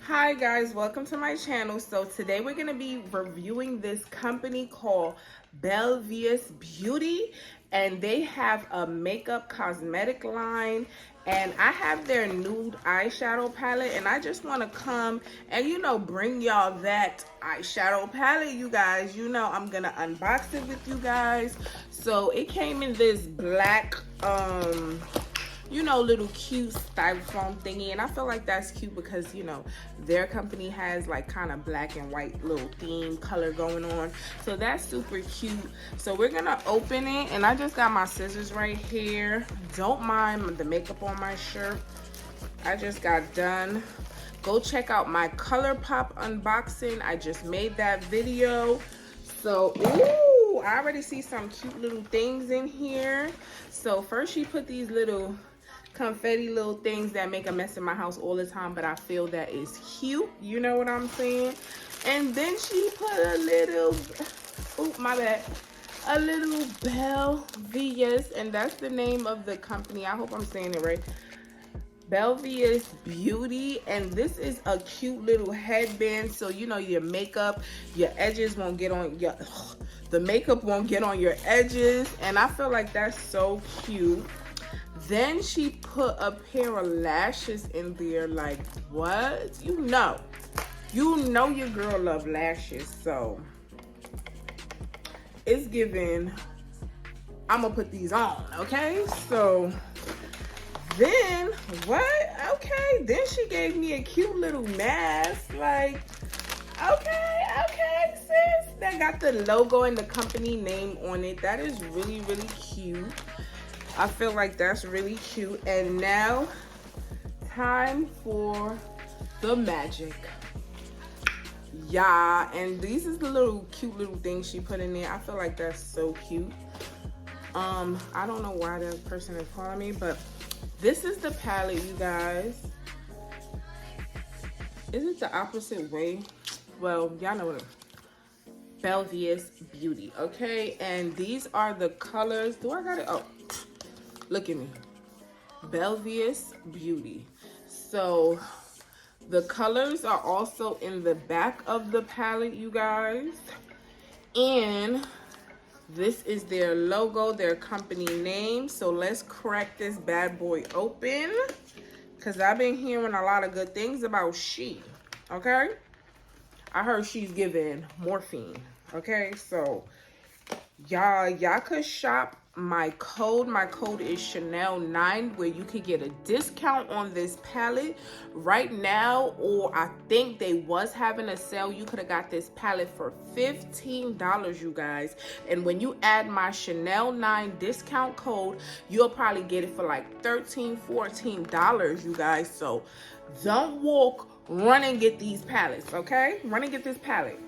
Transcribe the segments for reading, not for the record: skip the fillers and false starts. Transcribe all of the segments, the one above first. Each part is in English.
Hi guys, welcome to my channel. So today we're going to be reviewing this company called Bellevous Beauty, and they have a makeup cosmetic line, and I have their nude eyeshadow palette, and I just want to come and bring y'all that eyeshadow palette. You guys, I'm going to unbox it with you guys. So it came in this black little cute styrofoam thingy, and I feel like that's cute because their company has like kind of black and white little theme color going on, so that's super cute. So we're gonna open it, and I just got my scissors right here. Don't mind the makeup on my shirt, I just got done. Go check out my ColourPop unboxing, I just made that video. So ooh, I already see some cute little things in here. So first she put these little confetti little things that make a mess in my house all the time, but I feel that is cute, you know what I'm saying? And then she put a little, oh my bad, a little Bellevous, and that's the name of the company. I hope I'm saying it right. Bellevous Beauty, and this is a cute little headband, so your makeup, your edges won't get on your, the makeup won't get on your edges, and I feel like that's so cute. Then she put a pair of lashes in there. Like, what? You know your girl love lashes, so it's giving, I'm gonna put these on, okay? So then what? Okay, then she gave me a cute little mask. Like, okay sis, that got the logo and the company name on it. That is really cute. I feel like that's really cute. And now time for the magic. Yeah, and these is the little cute little things she put in there. I feel like that's so cute. I don't know why that person is calling me, but this is the palette, you guys. Is it the opposite way? Well, y'all know what Bellevous Beauty, okay? And these are the colors. Do I got it? Oh, look at me. Bellevous Beauty. So the colors are also in the back of the palette, you guys. And this is their logo, their company name. So let's crack this bad boy open, because I've been hearing a lot of good things about she, okay? I heard she's giving morphine, okay? So y'all could shop my code. My code is Chanel9, where you could get a discount on this palette right now, or I think they was having a sale. You could have got this palette for $15, you guys. And when you add my Chanel9 discount code, you'll probably get it for like $13, $14, you guys. So don't walk, run and get these palettes, okay? Run and get this palette.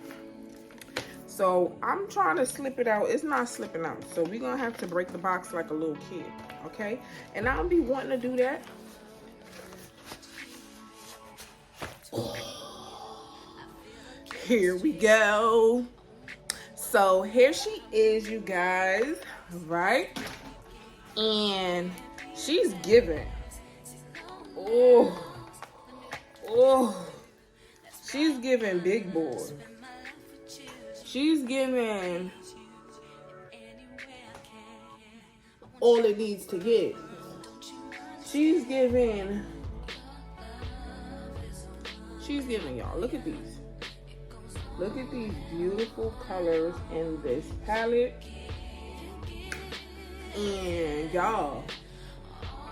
So I'm trying to slip it out. It's not slipping out. So we're going to have to break the box like a little kid. Okay. And I don't be wanting to do that. Here we go. So here she is, you guys. Right? And she's giving. Oh. She's giving big boy. She's giving all it needs to give. She's giving y'all. Look at these. Look at these beautiful colors in this palette. And y'all,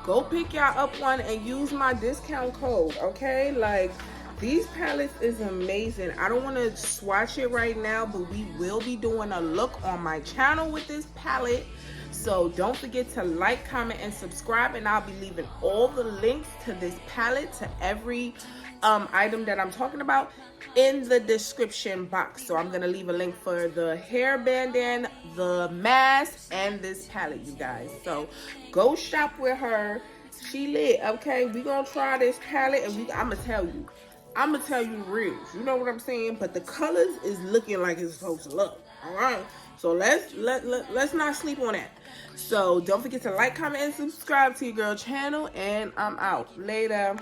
go pick y'all up one and use my discount code, okay? Like, these palettes is amazing. I don't want to swatch it right now, but we will be doing a look on my channel with this palette. So don't forget to like, comment, and subscribe. And I'll be leaving all the links to this palette, to every item that I'm talking about, in the description box. So I'm going to leave a link for the hair bandana, the mask, and this palette, you guys. So go shop with her. She lit, okay? We going to try this palette, and I'm going to tell you. I'm gonna tell you real, you know what I'm saying? But the colors is looking like it's supposed to look. All right, so let's not sleep on that. So don't forget to like, comment, and subscribe to your girl channel, and I'm out later.